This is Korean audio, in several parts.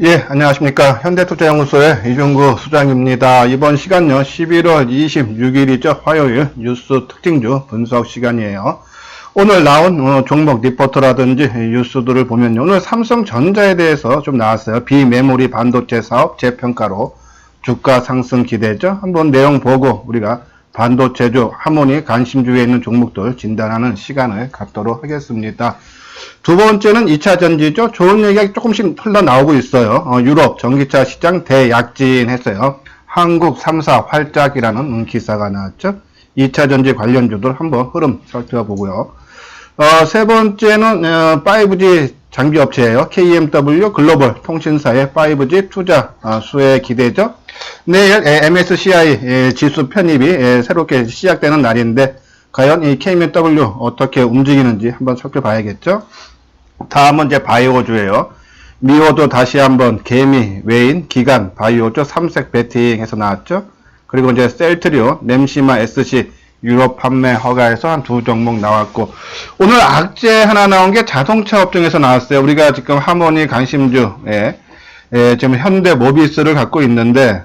예, 안녕하십니까. 현대투자연구소의 이종구 수장입니다. 이번 시간요, 11월 26일이죠. 화요일 뉴스 특징주 분석 시간이에요. 오늘 나온 종목 리포트라든지 뉴스들을 보면요. 오늘 삼성전자에 대해서 좀 나왔어요. 비메모리 반도체 사업 재평가로 주가 상승 기대죠. 한번 내용 보고 우리가 반도체주, 하모니 관심주에 있는 종목들 진단하는 시간을 갖도록 하겠습니다. 두 번째는 2차 전지죠. 좋은 얘기가 조금씩 흘러나오고 있어요. 유럽 전기차 시장 대약진했어요. 한국 3사 활짝이라는 기사가 나왔죠. 2차 전지 관련주들 한번 흐름 살펴보고요. 세 번째는 5G 장비 업체예요. KMW 글로벌 통신사의 5G 투자 수혜 기대죠. 내일 MSCI 지수 편입이 새롭게 시작되는 날인데 과연 이 KMW 어떻게 움직이는지 한번 살펴봐야겠죠. 다음은 이제 바이오주예요. 미오도 다시 한번 개미, 외인, 기간, 바이오주 3색 배팅해서 나왔죠. 그리고 이제 셀트리오, 램시마 SC 유럽 판매 허가에서 한 두 종목 나왔고, 오늘 악재 하나 나온 게 자동차 업종에서 나왔어요. 우리가 지금 하모니 관심주에 지금 현대 모비스를 갖고 있는데,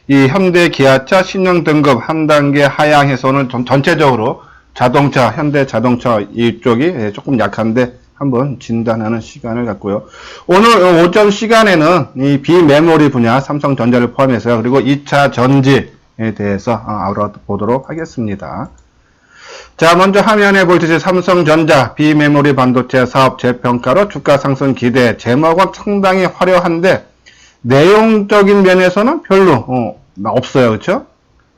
이 현대 기아차 신용 등급 한 단계 하향해서 오늘 전체적으로 자동차, 현대 자동차 이쪽이 조금 약한데 한번 진단하는 시간을 갖고요. 오늘 오전 시간에는 이 비메모리 분야 삼성전자를 포함해서 그리고 2차 전지에 대해서 알아보도록 하겠습니다. 자, 먼저 화면에 보시듯이 삼성전자 비메모리 반도체 사업 재평가로 주가 상승 기대. 제목은 상당히 화려한데 내용적인 면에서는 별로 없어요. 그렇죠?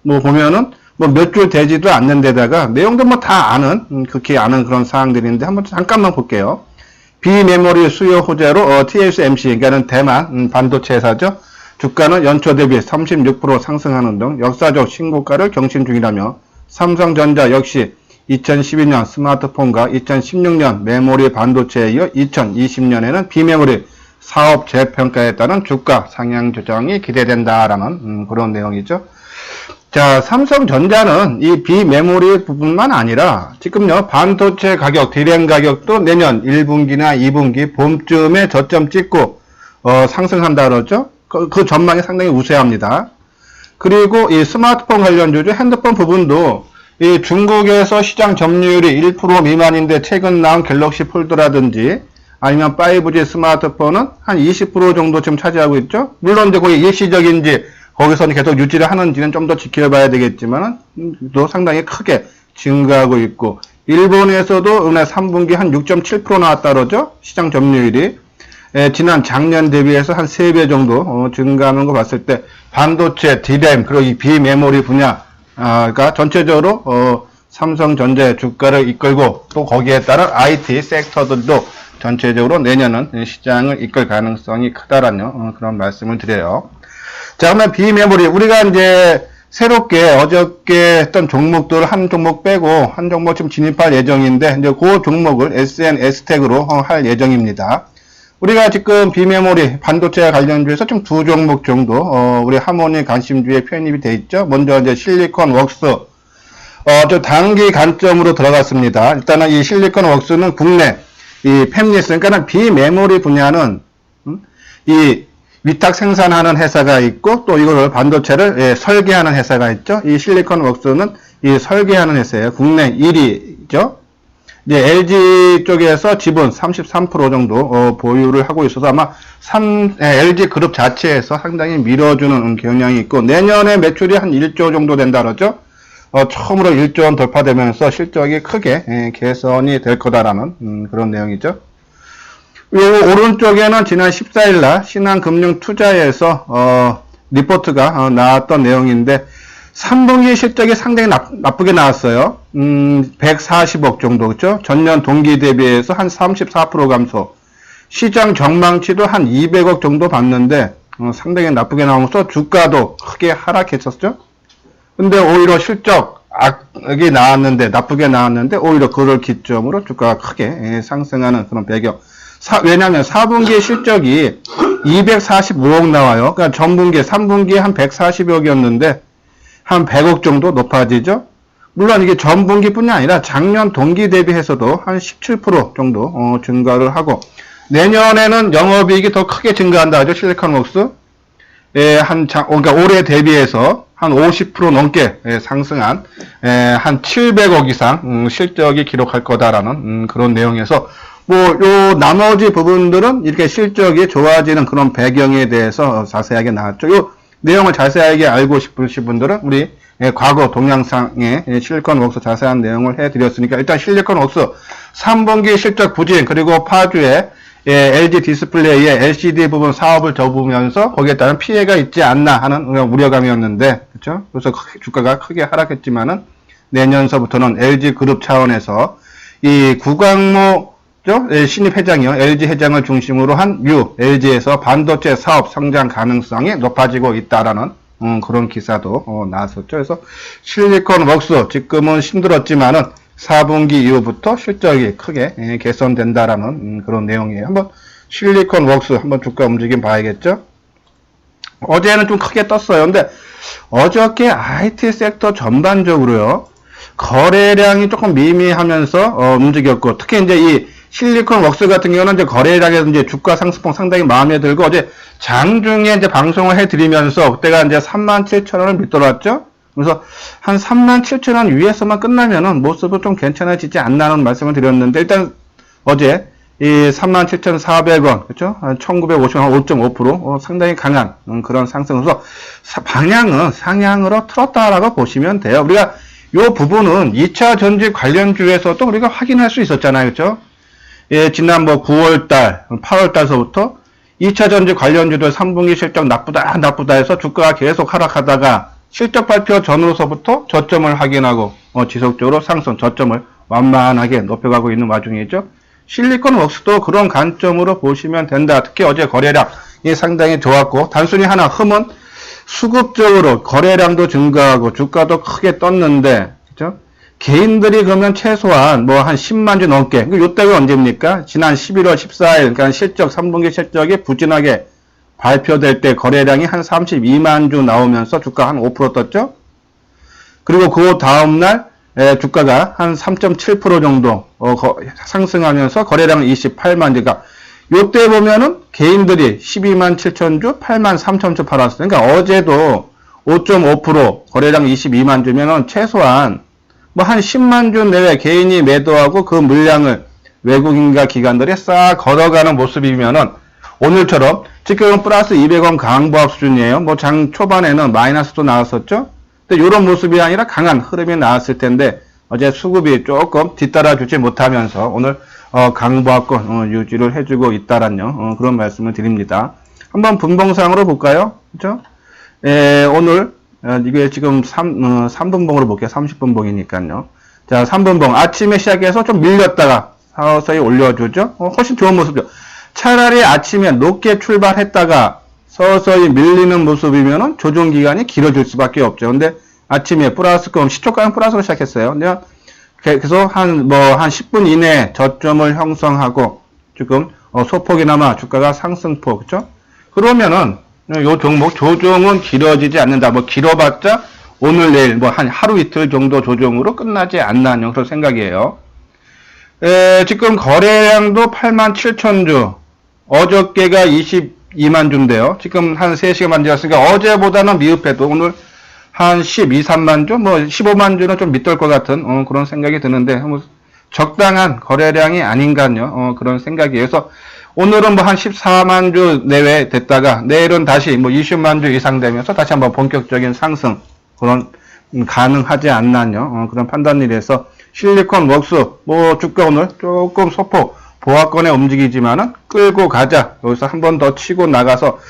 뭐 보면은 뭐 몇 줄 되지도 않는 데다가 내용도 뭐 다 아는 극히 아는 그런 사항들인데 한번 잠깐만 볼게요. 비메모리 수요 호재로 TSMC 그러니까는 대만 반도체 회사죠. 주가는 연초 대비 36% 상승하는 등 역사적 신고가를 경신 중이라며 삼성전자 역시 2012년 스마트폰과 2016년 메모리 반도체에 이어 2020년에는 비메모리 사업 재평가에 따른 주가 상향 조정이 기대된다라는 그런 내용이죠. 자, 삼성전자는 이 비메모리 부분만 아니라 지금요 반도체 가격, 디램 가격도 내년 1분기나 2분기 봄쯤에 저점 찍고 상승한다 그러죠. 그 전망이 상당히 우세합니다. 그리고 이 스마트폰 관련주죠. 핸드폰 부분도 이 중국에서 시장 점유율이 1% 미만인데 최근 나온 갤럭시 폴드라든지 아니면 5G 스마트폰은 한 20% 정도 지금 차지하고 있죠. 물론 이제 거기 일시적인지 거기서는 계속 유지를 하는지는 좀 더 지켜봐야 되겠지만 또 상당히 크게 증가하고 있고 일본에서도 은행 3분기 한 6.7% 나왔다 그러죠. 시장 점유율이 지난 작년 대비해서 한 3배 정도 증가하는 거 봤을 때 반도체, 디램 그리고 이 비메모리 분야가 전체적으로 삼성전자의 주가를 이끌고 또 거기에 따른 IT 섹터들도 전체적으로 내년은 시장을 이끌 가능성이 크다라는 그런 말씀을 드려요. 자, 그러면 비메모리 우리가 이제 새롭게 어저께 했던 종목들 한 종목 빼고 한 종목 지금 진입할 예정인데 이제 그 종목을 SNS택으로 할 예정입니다. 우리가 지금 비메모리 반도체 관련주에서 지금 두 종목 정도 우리 하모니 관심주에 편입이 돼 있죠. 먼저 이제 실리콘 웍스 저 단기 관점으로 들어갔습니다. 일단은 이 실리콘 웍스는 국내 이 팹리스 그러니까 비메모리 분야는 이 위탁 생산하는 회사가 있고 또 이거를 반도체를 설계하는 회사가 있죠. 이 실리콘 웍스는 이 설계하는 회사예요. 국내 1위죠. 이제 LG 쪽에서 지분 33% 정도 보유를 하고 있어서 아마 LG 그룹 자체에서 상당히 밀어주는 경향이 있고 내년에 매출이 한 1조 정도 된다 그러죠. 처음으로 1조 원 돌파되면서 실적이 크게 개선이 될 거다라는 그런 내용이죠. 요 오른쪽에는 지난 14일날 신한금융투자에서 리포트가 나왔던 내용인데 3분기 실적이 상당히 나쁘게 나왔어요. 140억 정도 그렇죠? 전년 동기 대비해서 한 34% 감소. 시장 전망치도 한 200억 정도 봤는데 상당히 나쁘게 나오면서 주가도 크게 하락했었죠. 근데 오히려 실적이 나왔는데 나쁘게 나왔는데 오히려 그걸 기점으로 주가가 크게 상승하는 그런 배경. 왜냐하면 4분기의 실적이 245억 나와요. 그러니까 전분기, 3분기에 한 140억이었는데 한 100억 정도 높아지죠. 물론 이게 전분기뿐이 아니라 작년 동기 대비해서도 한 17% 정도 증가를 하고 내년에는 영업이익이 더 크게 증가한다 하죠. 실리콘웍스. 그러니까 올해 대비해서 한 50% 넘게 상승한 한 700억 이상 실적이 기록할 거다라는 그런 내용에서 요 나머지 부분들은 이렇게 실적이 좋아지는 그런 배경에 대해서 자세하게 나왔죠. 요 내용을 자세하게 알고 싶으신 분들은 우리 과거 동영상에 실리콘웍스 자세한 내용을 해드렸으니까 일단 실리콘웍스 3분기 실적 부진 그리고 파주에 LG 디스플레이의 LCD 부분 사업을 접으면서 거기에 따른 피해가 있지 않나 하는 우려감이었는데, 그렇죠? 그래서 주가가 크게 하락했지만은 내년서부터는 LG 그룹 차원에서 이 구광모 신입 회장이요, LG 회장을 중심으로 한 LG에서 반도체 사업 성장 가능성이 높아지고 있다라는 그런 기사도 나왔었죠. 그래서 실리콘웍스 지금은 힘들었지만은 4분기 이후부터 실적이 크게 개선된다라는 그런 내용이에요. 한번 실리콘웍스 한번 주가 움직임 봐야겠죠. 어제는 좀 크게 떴어요. 근데 어저께 IT 섹터 전반적으로요, 거래량이 조금 미미하면서 움직였고, 특히 이제 이 실리콘웍스 같은 경우는 이제 거래량에서 이제 주가 상승폭 상당히 마음에 들고, 어제 장중에 이제 방송을 해드리면서 그때가 이제 37,000원을 밑돌았죠. 그래서 한 37,000원 위에서만 끝나면은 모습은 좀 괜찮아지지 않나는 말씀을 드렸는데, 일단 어제 이 37,400원, 그렇죠? 1,950원, 5.5% 상당히 강한 그런 상승으로서 방향은 상향으로 틀었다라고 보시면 돼요. 우리가 요 부분은 2차 전지 관련주에서도 우리가 확인할 수 있었잖아요. 그렇죠? 지난 9월달, 8월달서부터 2차 전지 관련주들 3분기 실적 나쁘다 해서 주가가 계속 하락하다가 실적 발표 전으로서부터 저점을 확인하고 지속적으로 상승 저점을 완만하게 높여가고 있는 와중이죠. 실리콘웍스도 그런 관점으로 보시면 된다. 특히 어제 거래량이 상당히 좋았고, 단순히 하나 흠은 수급적으로 거래량도 증가하고 주가도 크게 떴는데, 그죠? 개인들이 그러면 최소한 한 10만 주 넘게, 요때가 언제입니까? 지난 11월 14일, 그러니까 3분기 실적이 부진하게 발표될 때 거래량이 한 32만 주 나오면서 주가 한 5% 떴죠? 그리고 그 다음날 주가가 한 3.7% 정도 상승하면서 거래량은 28만 주. 그러니까 요때 보면은 개인들이 12만 7천 주, 8만 3천 주 팔았어요. 그러니까 어제도 5.5% 거래량 22만 주면은 최소한 한 10만 주 내외 개인이 매도하고 그 물량을 외국인과 기관들이 싹 걸어가는 모습이면은 오늘처럼 지금은 플러스 200원 강보합 수준이에요. 장 초반에는 마이너스도 나왔었죠. 근데 이런 모습이 아니라 강한 흐름이 나왔을 텐데 어제 수급이 조금 뒤따라 주지 못하면서 오늘 강보합권 유지를 해주고 있다란요. 그런 말씀을 드립니다. 한번 분봉상으로 볼까요? 그렇죠? 오늘 이게 지금 3분봉으로 볼게요. 30분봉이니까요. 자, 3분봉 아침에 시작해서 좀 밀렸다가 서서히 올려주죠. 훨씬 좋은 모습이죠. 차라리 아침에 높게 출발했다가 서서히 밀리는 모습이면은 조정 기간이 길어질 수밖에 없죠. 근데 아침에 플러스금 시초가는 플러스로 시작했어요. 근데 그래서 한 10분 이내에 저점을 형성하고 지금 소폭이나마 주가가 상승폭, 그렇죠? 그러면은 요 종목 조정은 길어지지 않는다. 길어봤자 오늘 내일 한 하루 이틀 정도 조정으로 끝나지 않나요? 그런 생각이에요. 지금 거래량도 8만 7천 주, 어저께가 22만 주인데요. 지금 한 3시간 만지었으니까 어제보다는 미흡해도 오늘 한 12, 3만 주, 15만 주는 좀 밑돌 것 같은 그런 생각이 드는데 적당한 거래량이 아닌가요? 그런 생각이에요. 그래서 오늘은 한 14만 주 내외 됐다가 내일은 다시 20만 주 이상 되면서 다시 한번 본격적인 상승 그런 가능하지 않나요? 그런 판단일에서 실리콘웍스 주가 오늘 조금 소폭 보합권에 움직이지만은 끌고 가자. 여기서 한 번 더 치고 나가서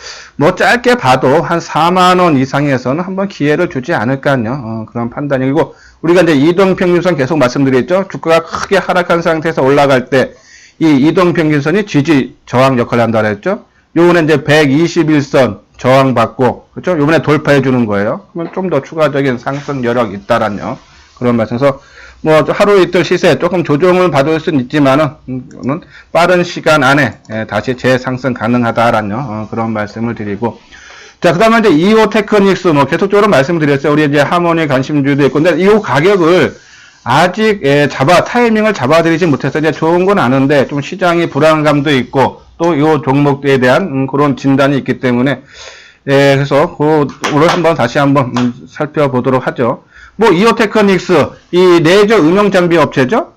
짧게 봐도 한 4만원 이상에서는 한번 기회를 주지 않을까요? 그런 판단이고, 우리가 이제 이동평균선 계속 말씀드렸죠. 주가가 크게 하락한 상태에서 올라갈 때 이 이동평균선이 지지 저항 역할을 한다 그랬죠. 요번에 이제 121선 저항받고, 그렇죠? 요번에 돌파해 주는 거예요. 그러면 좀 더 추가적인 상승 여력 있다란요. 그런 말씀에서 하루 이틀 시세 조금 조정을 받을 수는 있지만은 빠른 시간 안에 다시 재상승 가능하다라는 그런 말씀을 드리고, 자, 그다음에 이제 이오테크닉스 계속적으로 말씀드렸어요. 우리 이제 하모니 관심주도 있고, 근데 이 가격을 아직 타이밍을 잡아드리지 못해서 이제 좋은 건 아는데 좀 시장이 불안감도 있고 또 이 종목에 대한 그런 진단이 있기 때문에 그래서 그거를 한번 다시 한번 살펴보도록 하죠. 뭐 이오테크닉스 이 레이저 음영 장비 업체죠.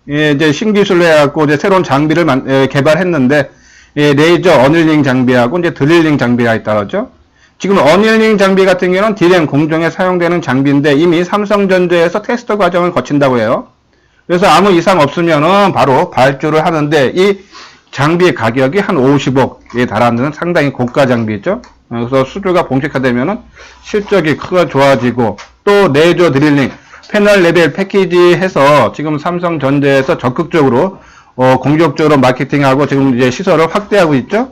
이제 신기술로 해갖고 이제 새로운 장비를 개발했는데 레이저 어닐링 장비하고 이제 드릴링 장비가 있다죠. 지금 어닐링 장비 같은 경우는 D램 공정에 사용되는 장비인데 이미 삼성전자에서 테스트 과정을 거친다고 해요. 그래서 아무 이상 없으면은 바로 발주를 하는데 이 장비 가격이 한 50억에 달하는 상당히 고가 장비죠. 그래서 수주가 본격화되면은 실적이 크게 좋아지고 또 레이저 드릴링 패널 레벨 패키지 해서 지금 삼성전자에서 적극적으로 공격적으로 마케팅하고 지금 이제 시설을 확대하고 있죠.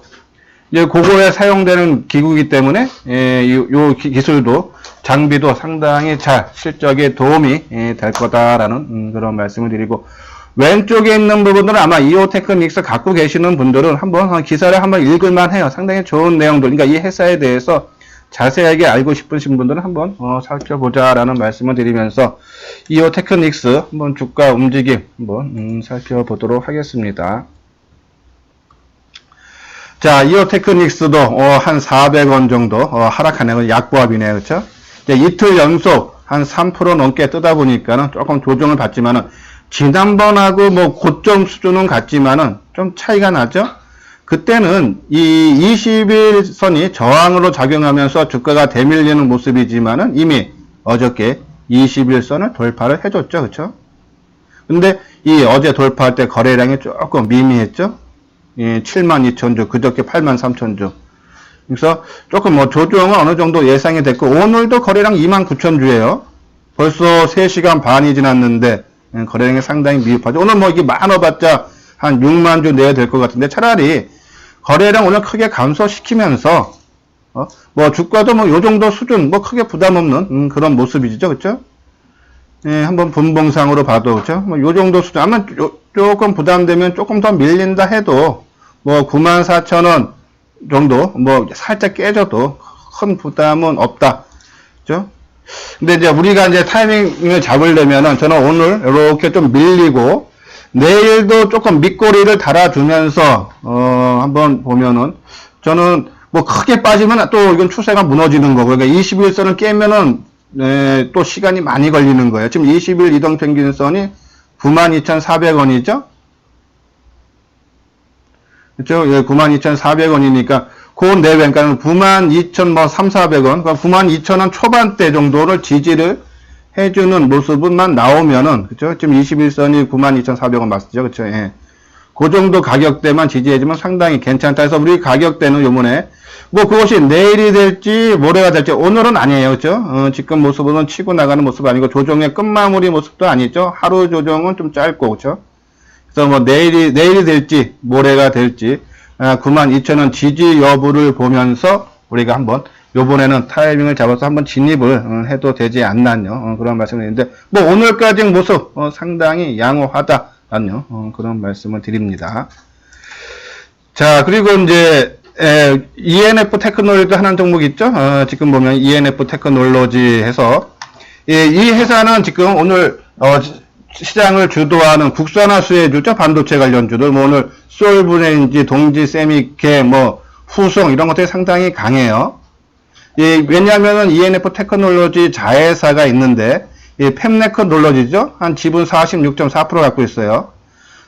이제 그거에 사용되는 기구이기 때문에 요 기술도 장비도 상당히 잘 실적에 도움이 될 거다라는 그런 말씀을 드리고 왼쪽에 있는 부분들은 아마 이오테크닉스 갖고 계시는 분들은 한번 기사를 한번 읽을만 해요. 상당히 좋은 내용들. 그러니까 이 회사에 대해서 자세하게 알고 싶으신 분들은 한번 살펴보자라는 말씀을 드리면서 이오테크닉스 한번 주가 움직임 한번 살펴보도록 하겠습니다. 자, 이오테크닉스도 한 400원 정도 하락하는 약보합이네요. 그렇죠? 이제 이틀 연속 한 3% 넘게 뜨다 보니까는 조금 조정을 받지만은 지난번하고 뭐 고점 수준은 같지만은 좀 차이가 나죠? 그때는 이 20일선이 저항으로 작용하면서 주가가 대밀리는 모습이지만은 이미 어저께 21선을 돌파를 해줬죠. 그쵸? 근데 이 어제 돌파할 때 거래량이 조금 미미했죠? 72,000주, 그저께 83,000주. 그래서 조금 뭐 조정은 어느 정도 예상이 됐고, 오늘도 거래량 29,000주예요. 벌써 3시간 반이 지났는데, 거래량이 상당히 미흡하죠. 오늘 뭐 이게 많아봤자 한 6만 주 내야 될 것 같은데, 차라리 거래량 오늘 크게 감소시키면서, 뭐 주가도 뭐 요 정도 수준, 뭐 크게 부담 없는 그런 모습이죠. 그쵸? 한번 분봉상으로 봐도, 그쵸? 뭐 요 정도 수준, 아마 조금 부담되면 조금 더 밀린다 해도, 뭐 94,000원 정도, 뭐 살짝 깨져도 큰 부담은 없다. 그죠? 근데 이제 우리가 이제 타이밍을 잡으려면은 저는 오늘 이렇게 좀 밀리고, 내일도 조금 밑꼬리를 달아주면서, 한번 보면은, 저는 뭐 크게 빠지면 또 이건 추세가 무너지는 거고, 그러니까 21선을 깨면은, 또 시간이 많이 걸리는 거예요. 지금 20일 이동평균선이 92,400원이죠? 그쵸? 예, 92,400원이니까, 그 내외, 그러니까 92,300원, 그러니까 92,000원 초반대 정도를 지지를 해주는 모습만 나오면은, 그쵸? 지금 21선이 92,400원 맞죠? 그쵸? 예. 그 정도 가격대만 지지해주면 상당히 괜찮다 해서 우리 가격대는 요번에, 뭐 그것이 내일이 될지 모레가 될지 오늘은 아니에요. 그쵸? 지금 모습은 치고 나가는 모습 아니고 조정의 끝마무리 모습도 아니죠. 하루 조정은 좀 짧고, 그쵸? 그래서 뭐 내일이 될지 모레가 될지 92,000원 지지 여부를 보면서 우리가 한번 요번에는 타이밍을 잡아서 한번 진입을 해도 되지 않나요? 그런 말씀을 드리는데 뭐 오늘까지 모습 상당히 양호하다라는 그런 말씀을 드립니다. 자, 그리고 이제 ENF 테크놀로지도 하는 종목 있죠? 지금 보면 ENF 테크놀로지 해서 이 회사는 지금 오늘 시장을 주도하는 국산화 수혜주죠. 반도체 관련주들. 뭐 오늘 솔브레인지, 동지, 세미케, 뭐 후송 이런 것들이 상당히 강해요. 왜냐하면은 ENF 테크놀로지 자회사가 있는데 이 팹네크놀로지죠. 한 지분 46.4% 갖고 있어요.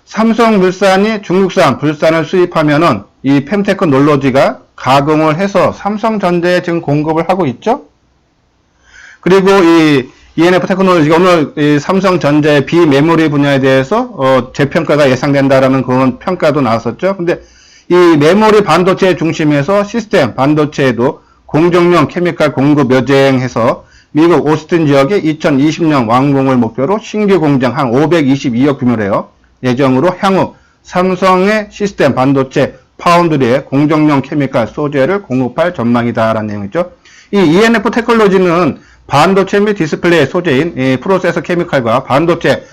삼성물산이 중국산 불산을 수입하면은 이 팹테크놀로지가 가공을 해서 삼성전자에 지금 공급을 하고 있죠. 그리고 이 ENF 테크놀로지가 오늘 이 삼성전자의 비메모리 분야에 대해서 재평가가 예상된다라는 그런 평가도 나왔었죠. 근데 이 메모리 반도체 중심에서 시스템 반도체에도 공정용 케미칼 공급 여쟁해서 미국 오스틴 지역에 2020년 완공을 목표로 신규 공장 한 522억 규모래요. 예정으로 향후 삼성의 시스템 반도체 파운드리에 공정용 케미칼 소재를 공급할 전망이다라는 내용이죠. 이 ENF 테크놀로지는 반도체 및 디스플레이 소재인 프로세서 케미칼과 반도체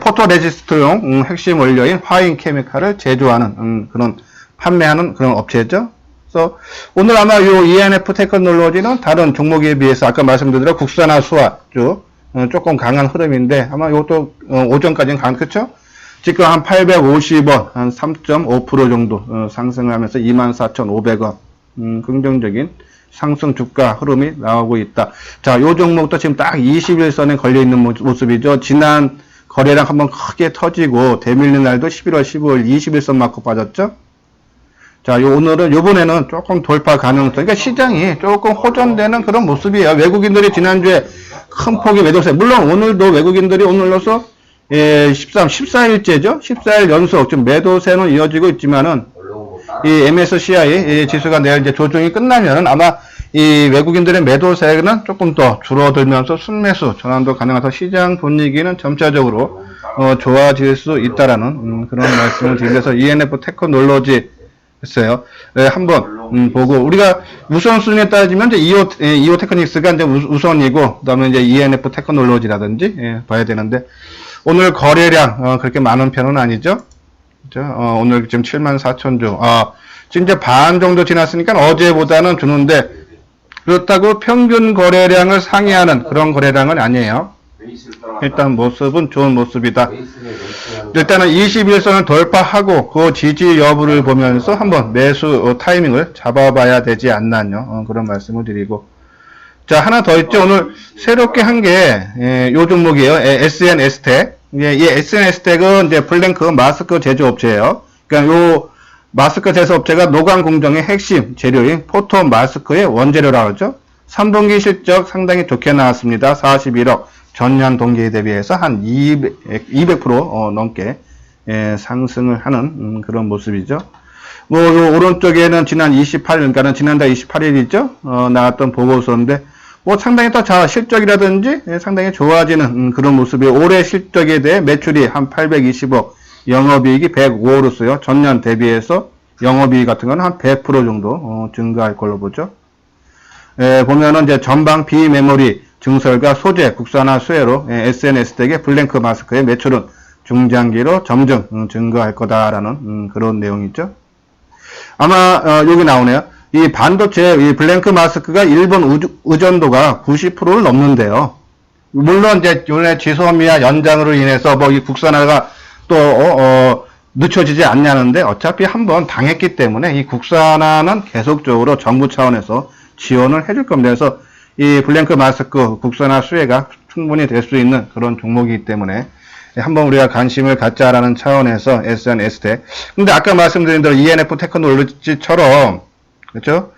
포토레지스트용 핵심 원료인 화인 케미칼을 제조하는 그런 판매하는 그런 업체죠. 그래서 오늘 아마 요 ENF 테크놀로지는 다른 종목에 비해서 아까 말씀드린 대로 국산화 수화 쪽 조금 강한 흐름인데 아마 이것도 오전까지는 그렇죠? 지금 한 850원, 한 3.5% 정도 상승을 하면서 24,500원. 긍정적인 상승 주가 흐름이 나오고 있다. 자, 요 종목도 지금 딱 21선에 걸려 있는 모습이죠. 지난 거래량 한번 크게 터지고 대밀린 날도 11월 15일 21선 맞고 빠졌죠. 자, 오늘은 요번에는 조금 돌파 가능성, 그러니까 시장이 조금 호전되는 그런 모습이에요. 외국인들이 지난주에 큰 폭의 매도세, 물론 오늘도 외국인들이 오늘로서 14일째죠. 14일 연속 지금 매도세는 이어지고 있지만은 이 MSCI 지수가 내일 이제 조정이 끝나면은 아마 이 외국인들의 매도세는 조금 더 줄어들면서 순매수 전환도 가능해서 시장 분위기는 점차적으로 좋아질 수 있다라는 그런 말씀을 드리면서 ENF 테크놀로지 했어요. 한번 보고 우리가 우선순위에 따지면 이제 이오 테크닉스가 이제 우선이고 그다음에 이제 ENF 테크놀로지라든지 봐야 되는데 오늘 거래량 그렇게 많은 편은 아니죠. 그죠? 오늘 지금 74,000주. 지금 이제 반 정도 지났으니까 어제보다는 주는데 그렇다고 평균 거래량을 상회하는 그런 거래량은 아니에요. 일단 모습은 좋은 모습이다. 일단은 21선을 돌파하고 그 지지 여부를 보면서 한번 매수 타이밍을 잡아봐야 되지 않나요? 그런 말씀을 드리고. 자, 하나 더 있죠. 오늘 새롭게 한 게, 요 종목이에요. SN 에스텍. 이 SN 에스텍은 이제 블랭크 마스크 제조업체예요. 그러니까 요 마스크 제조업체가 노광 공정의 핵심 재료인 포토 마스크의 원재료라고 하죠. 3분기 실적 상당히 좋게 나왔습니다. 41억. 전년 동기에 대비해서 한 200% 넘게 상승을 하는 그런 모습이죠. 요 오른쪽에는 지난 28일, 그러니까는 지난달 28일이죠. 나왔던 보고서인데 상당히 또 실적이라든지 상당히 좋아지는 그런 모습이 올해 실적에 대해 매출이 한 820억, 영업이익이 105억으로서요. 전년 대비해서 영업이익 같은 건 한 100% 정도 증가할 걸로 보죠. 보면은 이제 전방 비메모리 증설과 소재, 국산화 수혜로 SNS텍의 블랭크 마스크의 매출은 중장기로 점점 증가할 거다라는 그런 내용이죠. 아마 여기 나오네요. 이 반도체 이 블랭크 마스크가 일본 의존도가 90%를 넘는데요. 물론 이제 요번에 지소미아 연장으로 인해서 이 국산화가 또 늦춰지지 않냐는데 어차피 한번 당했기 때문에 이 국산화는 계속적으로 정부 차원에서 지원을 해줄 겁니다. 그래서 이 블랭크 마스크 국산화 수혜가 충분히 될 수 있는 그런 종목이기 때문에 한번 우리가 관심을 갖자라는 차원에서 SNS텍. 근데 아까 말씀드린 대로 ENF 테크놀로지처럼 그렇죠?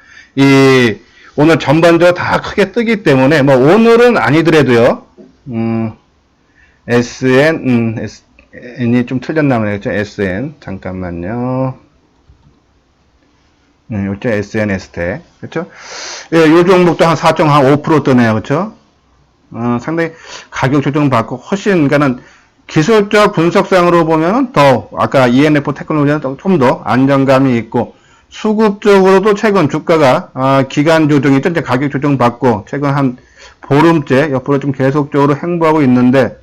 오늘 전반적으로 다 크게 뜨기 때문에 오늘은 아니더라도요. SN이 좀 틀렸나 보네요. 그렇죠? SN 잠깐만요. 요쪽 SNS텍. 그렇죠? 요 종목도 한 4.5% 뜨네요. 그렇죠? 상당히 가격 조정 받고 훨씬, 그러니까는 기술적 분석상으로 보면은 더, 아까 ENF 테크놀로지는 좀 더 안정감이 있고, 수급적으로도 최근 주가가, 기간 조정이 이제 가격 조정 받고, 최근 한 보름째 옆으로 좀 계속적으로 행보하고 있는데,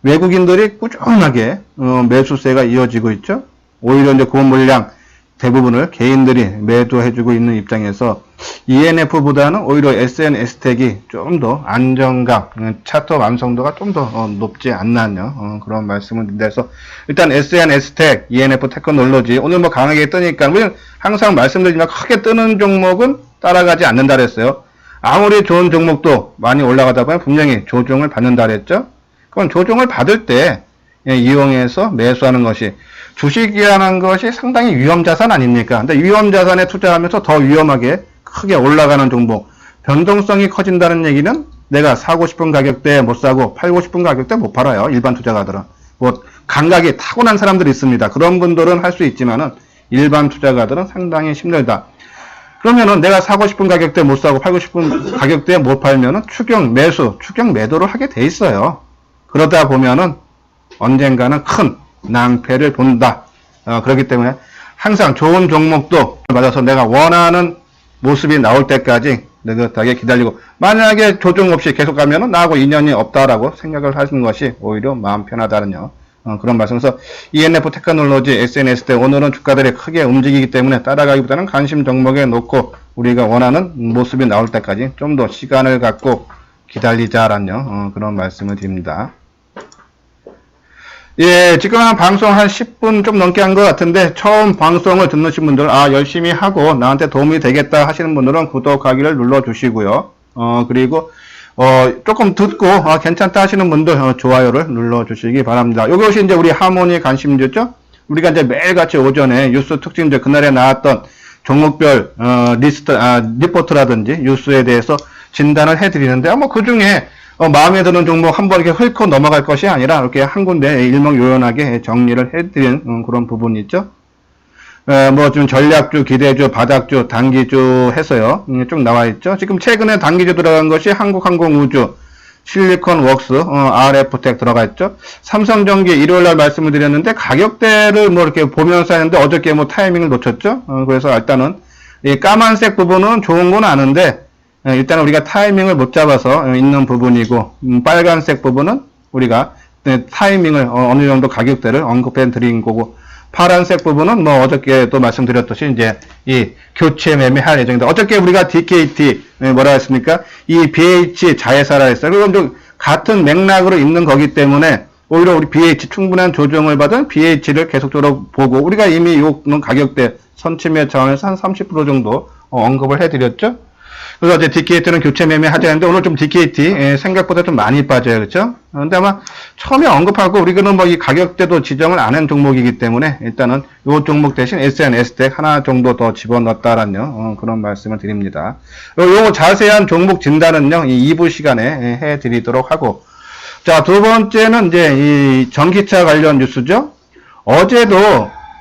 외국인들이 꾸준하게, 매수세가 이어지고 있죠? 오히려 이제 그 물량, 대부분을 개인들이 매도해주고 있는 입장에서 ENF보다는 오히려 SNS텍이 좀 더 안정감, 차트 완성도가 좀 더 높지 않나요? 그런 말씀을 드려서 일단 SNS텍, ENF 테크놀로지 오늘 강하게 뜨니까 우리는 항상 말씀드리지만 크게 뜨는 종목은 따라가지 않는다 그랬어요. 아무리 좋은 종목도 많이 올라가다 보면 분명히 조정을 받는다 그랬죠. 그럼 조정을 받을 때 이용해서 매수하는 것이 주식이라는 것이 상당히 위험자산 아닙니까? 근데 위험자산에 투자하면서 더 위험하게 크게 올라가는 종목, 변동성이 커진다는 얘기는 내가 사고 싶은 가격대에 못 사고 팔고 싶은 가격대에 못 팔아요. 일반 투자가들은. 감각이 타고난 사람들이 있습니다. 그런 분들은 할 수 있지만은 일반 투자가들은 상당히 힘들다. 그러면은 내가 사고 싶은 가격대에 못 사고 팔고 싶은 가격대에 못 팔면은 추격 매수, 추격 매도를 하게 돼 있어요. 그러다 보면은 언젠가는 큰 낭패를 본다. 그렇기 때문에 항상 좋은 종목도 맞아서 내가 원하는 모습이 나올 때까지 느긋하게 기다리고 만약에 조정 없이 계속 가면은 나하고 인연이 없다라고 생각을 하시는 것이 오히려 마음 편하다는 그런 말씀에서 ENF 테크놀로지, SNS텍 오늘은 주가들이 크게 움직이기 때문에 따라가기보다는 관심 종목에 놓고 우리가 원하는 모습이 나올 때까지 좀 더 시간을 갖고 기다리자라는 그런 말씀을 드립니다. 예, 지금 한 방송 한 10분 좀 넘게 한 것 같은데, 처음 방송을 듣는 분들, 아, 열심히 하고 나한테 도움이 되겠다 하시는 분들은 구독하기를 눌러주시고요. 그리고, 조금 듣고, 괜찮다 하시는 분들, 좋아요를 눌러주시기 바랍니다. 이것이 이제 우리 하모니 관심주죠? 우리가 이제 매일같이 오전에 뉴스 특징들, 그날에 나왔던 종목별, 리포트라든지 뉴스에 대해서 진단을 해드리는데, 뭐, 그 중에, 마음에 드는 종목 한번 이렇게 훑고 넘어갈 것이 아니라 이렇게 한 군데 일목요연하게 정리를 해드리는 그런 부분이 있죠. 뭐 좀 전략주, 기대주, 바닥주, 단기주 해서요. 쭉 나와 있죠. 지금 최근에 단기주 들어간 것이 한국항공우주, 실리콘웍스, RF텍 들어가 있죠. 삼성전기 일요일날 말씀을 드렸는데 가격대를 뭐 이렇게 보면서 했는데 어저께 뭐 타이밍을 놓쳤죠. 그래서 일단은 이 까만색 부분은 좋은 건 아는데 일단 우리가 타이밍을 못 잡아서 있는 부분이고, 빨간색 부분은 우리가 타이밍을 어느 정도 가격대를 언급해 드린 거고, 파란색 부분은 뭐 어저께도 말씀드렸듯이 이제 이 교체 매매할 예정이다. 어저께 우리가 DKT 뭐라 했습니까? 이 BH 자회사라 했어요. 그건 좀 같은 맥락으로 있는 거기 때문에 오히려 우리 BH 충분한 조정을 받은 BH를 계속적으로 보고, 우리가 이미 이 가격대 선침해 차원에서 한 30% 정도 언급을 해드렸죠. 그래서 이제 DKT는 교체 매매 하자는데 오늘 좀 DKT 생각보다 좀 많이 빠져요. 그렇죠? 근데 아마 처음에 언급하고 우리는 뭐 이 가격대도 지정을 안 한 종목이기 때문에 일단은 이 종목 대신 SNS텍 하나 정도 더 집어넣었다라는 그런 말씀을 드립니다. 요거 자세한 종목 진단은요, 이 2부 시간에 해드리도록 하고, 자, 두 번째는 이제 이 전기차 관련 뉴스죠. 어제도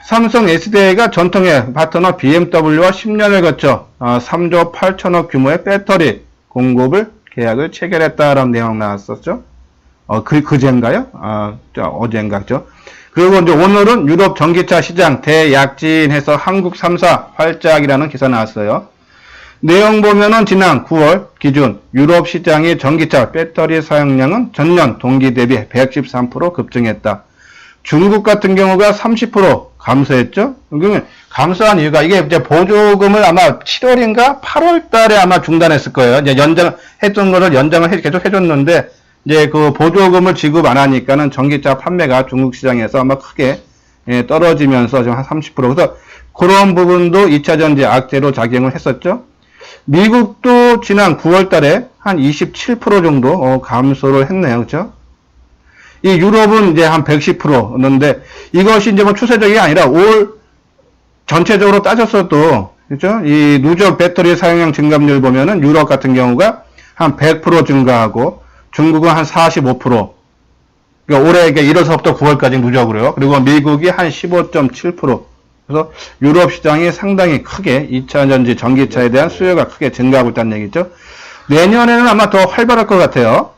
삼성 SDI가 전통의 파트너 BMW와 10년을 거쳐 3조 8천억 규모의 배터리 공급을 계약을 체결했다라는 내용 나왔었죠. 그제인가요? 어제인가죠. 그리고 이제 오늘은 유럽 전기차 시장 대약진해서 한국 3사 활짝이라는 기사 나왔어요. 내용 보면은 지난 9월 기준 유럽 시장의 전기차 배터리 사용량은 전년 동기 대비 113% 급증했다. 중국 같은 경우가 30% 감소했죠? 그러면 감소한 이유가 이게 이제 보조금을 아마 7월인가 8월 달에 아마 중단했을 거예요. 이제 연장했던 거를 연장을 계속 해줬는데, 이제 그 보조금을 지급 안 하니까는 전기차 판매가 중국 시장에서 아마 크게 떨어지면서 지금 한 30%. 그래서 그런 부분도 2차 전지 악재로 작용을 했었죠. 미국도 지난 9월 달에 한 27% 정도 감소를 했네요. 그렇죠? 이 유럽은 이제 한 110%였는데 이것이 이제 뭐 추세적이 아니라 올 전체적으로 따졌어도, 그죠? 이 누적 배터리 사용량 증감률 보면은 유럽 같은 경우가 한 100% 증가하고 중국은 한 45%. 그러니까 올해 1월서부터 9월까지 누적으로요. 그리고 미국이 한 15.7%. 그래서 유럽 시장이 상당히 크게 2차 전지 전기차에 대한 수요가 크게 증가하고 있다는 얘기죠. 내년에는 아마 더 활발할 것 같아요.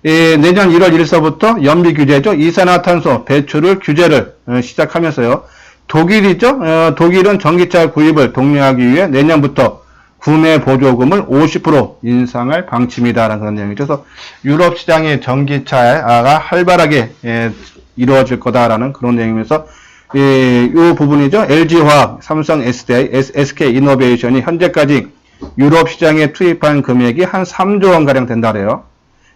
내년 1월 1일서부터 연비 규제죠. 이산화탄소 배출을 규제를 시작하면서요. 독일이죠. 독일은 전기차 구입을 독려하기 위해 내년부터 구매 보조금을 50% 인상할 방침이다라는 그런 내용이죠. 그래서 유럽 시장의 전기차가 활발하게 이루어질 거다라는 그런 내용이면서 이 부분이죠. LG화학, 삼성 SDI, SK이노베이션이 현재까지 유럽 시장에 투입한 금액이 한 3조 원가량 된다 그래요.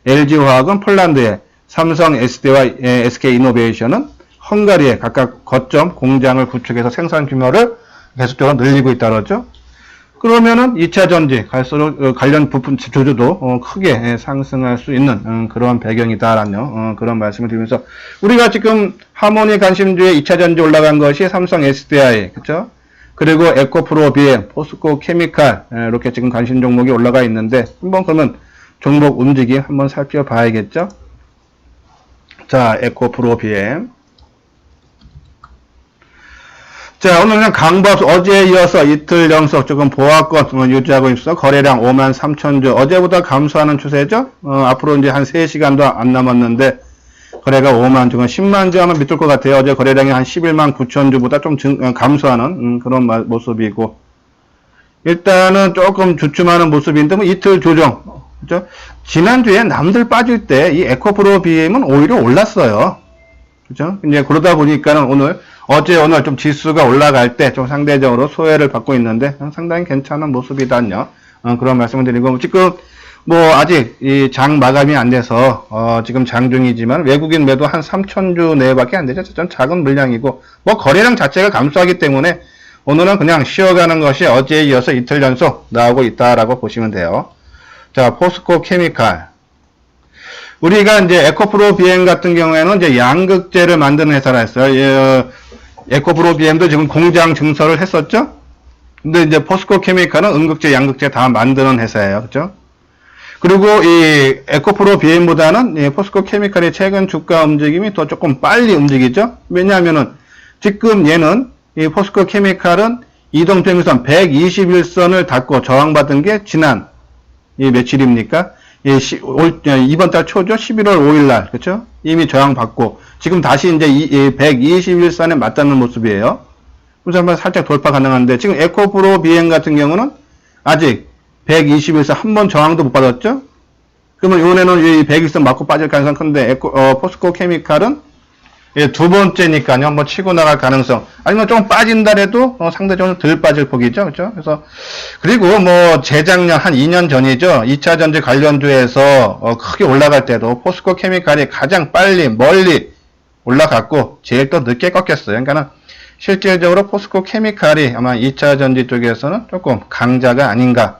LG화학은 폴란드에, 삼성 SDI와 SK이노베이션은 헝가리에 각각 거점 공장을 구축해서 생산 규모를 계속적으로 늘리고 있다 그러죠. 그러면은 2차 전지 갈수록 관련 부품 주주도 크게 상승할 수 있는 그런 배경이다라는 그런 말씀을 드리면서, 우리가 지금 하모니 관심주에 2차 전지 올라간 것이 삼성 SDI, 그렇죠? 그리고 에코프로 BM, 포스코 케미칼 이렇게 지금 관심 종목이 올라가 있는데, 한번 그러면 종목 움직임 한번 살펴봐야겠죠. 자, 에코프로 BM. 자, 오늘은 강보합 어제에 이어서 이틀 연속 조금 보합권 유지하고 있어 거래량 53,000주. 어제보다 감소하는 추세죠. 앞으로 이제 한 3시간도 안 남았는데 거래가 5만 주건 10만 주 하면 믿을 것 같아요. 어제 거래량이 한 11만 9천 주보다 좀 감소하는 그런 모습이고, 일단은 조금 주춤하는 모습인데 뭐 이틀 조정. 그죠? 지난주에 남들 빠질 때 이 에코프로 BM은 오히려 올랐어요. 그죠? 이제 그러다 보니까는 오늘 좀 지수가 올라갈 때 좀 상대적으로 소외를 받고 있는데 상당히 괜찮은 모습이다요. 그런 말씀을 드리고, 지금 뭐 아직 이 장 마감이 안 돼서 지금 장중이지만 외국인 매도 한 3,000주 내외밖에 안 되죠. 좀 작은 물량이고 뭐 거래량 자체가 감소하기 때문에 오늘은 그냥 쉬어가는 것이 어제에 이어서 이틀 연속 나오고 있다라고 보시면 돼요. 자, 포스코 케미칼. 우리가 이제 에코프로 BM 같은 경우에는 이제 양극재를 만드는 회사라 했어요. 에코프로 BM도 지금 공장 증설을 했었죠. 근데 이제 포스코 케미칼은 음극재, 양극재 다 만드는 회사예요. 그죠? 그리고 이 에코프로 BM보다는 이 포스코 케미칼의 최근 주가 움직임이 더 조금 빨리 움직이죠. 왜냐하면은 지금 얘는 이 포스코 케미칼은 이동평균선 121선을 닫고 저항받은 게 지난 이 며칠입니까? 이번 달 초죠? 11월 5일 날. 그쵸? 이미 저항받고 지금 다시 이제 121선에 맞닿는 모습이에요. 그래서 한번 살짝 돌파 가능한데 지금 에코프로 BM 같은 경우는 아직 121선 한 번 저항도 못 받았죠? 그러면 이번에는 이 121선 맞고 빠질 가능성 큰데 포스코 케미칼은 두 번째니까요. 한번 치고 나갈 가능성. 아니면 좀 빠진다래도 상대적으로 덜 빠질 폭이죠. 그렇죠? 그래서 그리고 뭐 재작년 한 2년 전이죠. 2차 전지 관련주에서 크게 올라갈 때도 포스코 케미칼이 가장 빨리 멀리 올라갔고 제일 또 늦게 꺾였어요. 그러니까는 실질적으로 포스코 케미칼이 아마 2차 전지 쪽에서는 조금 강자가 아닌가.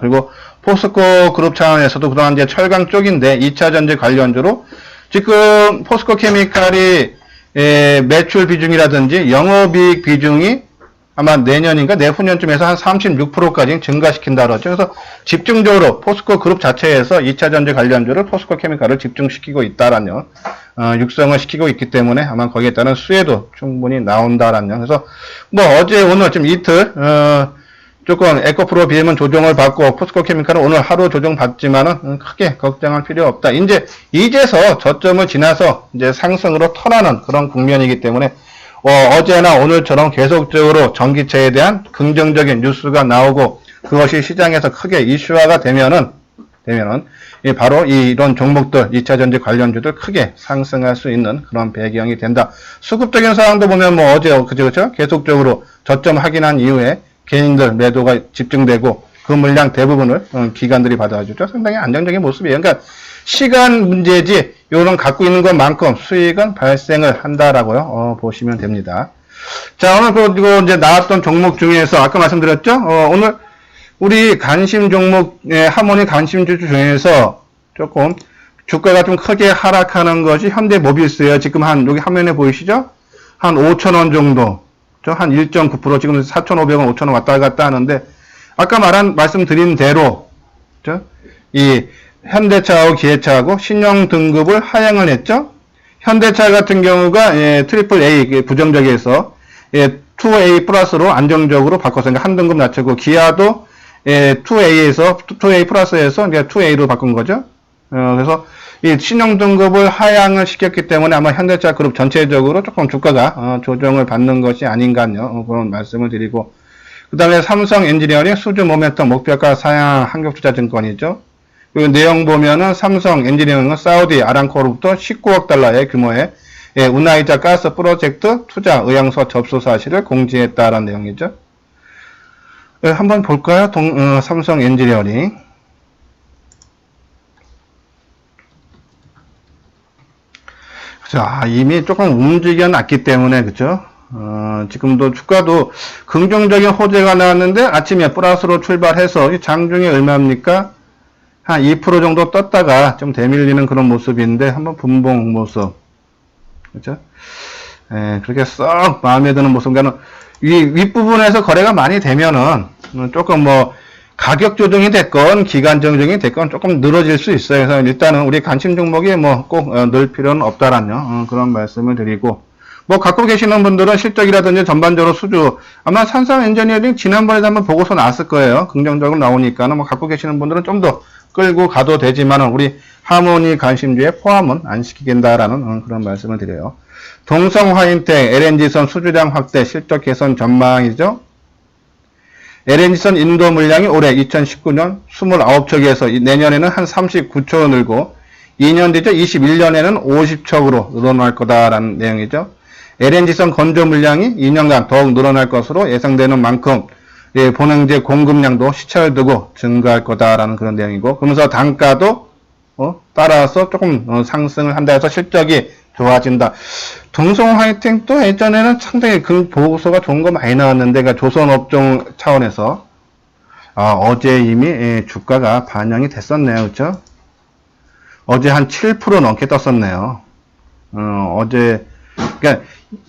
그리고 포스코 그룹 차원에서도 그동안 이제 철강 쪽인데 2차 전지 관련주로 지금 포스코 케미칼이 매출 비중이라든지 영업이익 비중이 아마 내년인가 내후년쯤에서 한 36%까지 증가시킨다 그러죠. 그래서 집중적으로 포스코 그룹 자체에서 2차 전지 관련주를 포스코 케미칼을 집중시키고 있다라는 육성을 시키고 있기 때문에 아마 거기에 따른 수혜도 충분히 나온다라는 그래서 뭐 어제 오늘 좀 이틀 조금 에코프로 BM은 조정을 받고 포스코 케미칼은 오늘 하루 조정 받지만은 크게 걱정할 필요 없다. 이제서 저점을 지나서 이제 상승으로 턴하는 그런 국면이기 때문에 어제나 오늘처럼 계속적으로 전기차에 대한 긍정적인 뉴스가 나오고 그것이 시장에서 크게 이슈화가 되면은 바로 이런 종목들 2차 전지 관련주들 크게 상승할 수 있는 그런 배경이 된다. 수급적인 상황도 보면 뭐 어제 그죠 계속적으로 저점 확인한 이후에 개인들 매도가 집중되고 그 물량 대부분을 기관들이 받아주죠. 상당히 안정적인 모습이에요. 그러니까 시간 문제지 요런 갖고 있는 것만큼 수익은 발생을 한다라고요. 보시면 됩니다. 자, 오늘 그리고 이제 나왔던 종목 중에서 아까 말씀드렸죠. 오늘 우리 관심 종목 하모니 관심주 중에서 조금 주가가 좀 크게 하락하는 것이 현대모비스예요. 지금 한 여기 화면에 보이시죠? 한 5,000원 정도. 한 1.9% 지금 4,500원, 5,000원 왔다 갔다 하는데 아까 말씀드린 대로 이 현대차하고 기아차하고 신용 등급을 하향을 했죠. 현대차 같은 경우가 트리플 A 부정적에서 2A 플러스로 안정적으로 바꿨어요. 그러니까 한 등급 낮추고 기아도 2A 플러스에서 2A로 바꾼 거죠. 그래서 이 신용 등급을 하향을 시켰기 때문에 아마 현대차 그룹 전체적으로 조금 주가가 조정을 받는 것이 아닌가요. 그런 말씀을 드리고 그 다음에 삼성 엔지니어링 수주 모멘텀 목표가 상향 한국투자증권이죠. 그리고 내용 보면은 삼성 엔지니어링은 사우디 아람코로부터 19억 달러의 규모의 우나이자 가스 프로젝트 투자 의향서 접수 사실을 공지했다라는 내용이죠. 한번 볼까요? 삼성 엔지니어링. 자, 이미 조금 움직여놨기 때문에, 그죠? 지금도 주가도 긍정적인 호재가 나왔는데 아침에 플러스로 출발해서 장중에 얼마입니까? 한 2% 정도 떴다가 좀 대밀리는 그런 모습인데 한번 분봉 모습. 그죠? 그렇게 썩 마음에 드는 모습. 그러니까 윗부분에서 거래가 많이 되면은 조금 뭐 가격 조정이 됐건 기간 조정이 됐건 조금 늘어질 수 있어요. 그래서 일단은 우리 관심 종목이 뭐 꼭 늘 필요는 없다라는 그런 말씀을 드리고 뭐 갖고 계시는 분들은 실적이라든지 전반적으로 수주 아마 삼성 엔지니어링 지난번에도 한번 보고서 나왔을 거예요. 긍정적으로 나오니까는 뭐 갖고 계시는 분들은 좀 더 끌고 가도 되지만은 우리 하모니 관심주에 포함은 안 시키겠다라는 그런 말씀을 드려요. 동성화인텍 LNG선 수주량 확대 실적 개선 전망이죠. LNG선 인도 물량이 올해 2019년 29척에서 내년에는 한 39척 늘고 2년 뒤죠. 21년에는 50척으로 늘어날 거다라는 내용이죠. LNG선 건조 물량이 2년간 더욱 늘어날 것으로 예상되는 만큼 예, 본행제 공급량도 시차를 두고 증가할 거다라는 그런 내용이고, 그러면서 단가도 따라서 조금 상승을 한다 해서 실적이 좋아진다. 동성 화이팅도 예전에는 상당히 그 보고서가 좋은 거 많이 나왔는데, 그러니까 조선업종 차원에서 어제 이미 주가가 반영이 됐었네요, 그렇죠? 어제 한 7% 넘게 떴었네요. 어제 그러니까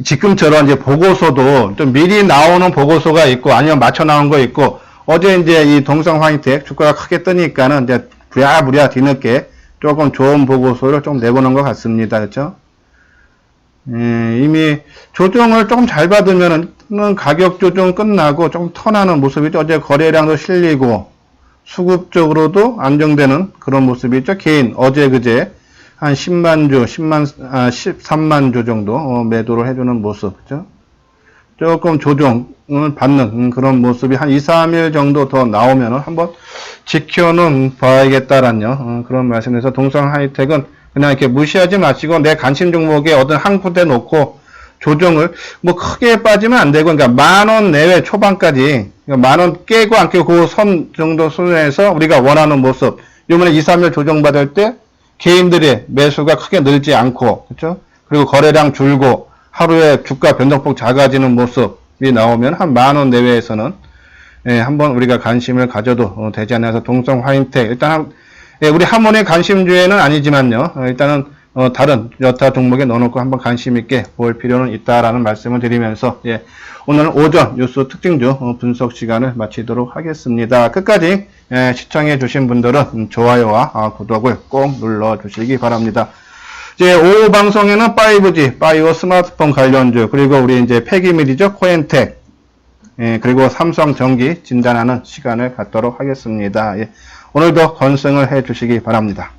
지금처럼 이제 보고서도 좀 미리 나오는 보고서가 있고 아니면 맞춰 나온 거 있고, 어제 이제 이 동성 화이텍 주가가 크게 뜨니까는 이제 부랴부랴 뒤늦게 조금 좋은 보고서를 좀 내보는 것 같습니다. 그렇죠? 이미 조정을 조금 잘 받으면은 가격 조정 끝나고 조금 턴하는 모습이죠. 어제 거래량도 실리고 수급적으로도 안정되는 그런 모습이죠. 개인 어제 그제 한 10만 주, 13만 주 정도 매도를 해주는 모습, 그죠? 조금 조정을 받는 그런 모습이 한 2, 3일 정도 더 나오면 한번 지켜는 봐야겠다라는 그런 말씀에서 동성 하이텍은 그냥 이렇게 무시하지 마시고 내 관심 종목에 어떤 한 군데 놓고 조정을 뭐 크게 빠지면 안 되고, 그러니까 10,000원 내외 초반까지, 그러니까 10,000원 깨고 안 깨고 그 선 정도 수준에서 우리가 원하는 모습, 이번에 2, 3일 조정받을 때 개인들의 매수가 크게 늘지 않고, 그렇죠? 그리고 거래량 줄고 하루에 주가 변동폭 작아지는 모습이 나오면 한 10,000원 내외에서는 한번 우리가 관심을 가져도 되지 않나 해서 동성 화이텍 일단 우리 하모니 관심주에는 아니지만요, 일단은 다른 여타 종목에 넣어놓고 한번 관심 있게 볼 필요는 있다라는 말씀을 드리면서 오늘 오전 뉴스 특징주 분석 시간을 마치도록 하겠습니다. 끝까지 시청해 주신 분들은 좋아요와 구독을 꼭 눌러 주시기 바랍니다. 이제 오후 방송에는 5G, 바이오 스마트폰 관련주, 그리고 우리 이제 폐기밀이죠, 코엔텍, 그리고 삼성전기 진단하는 시간을 갖도록 하겠습니다. 오늘도 건승을 해 주시기 바랍니다.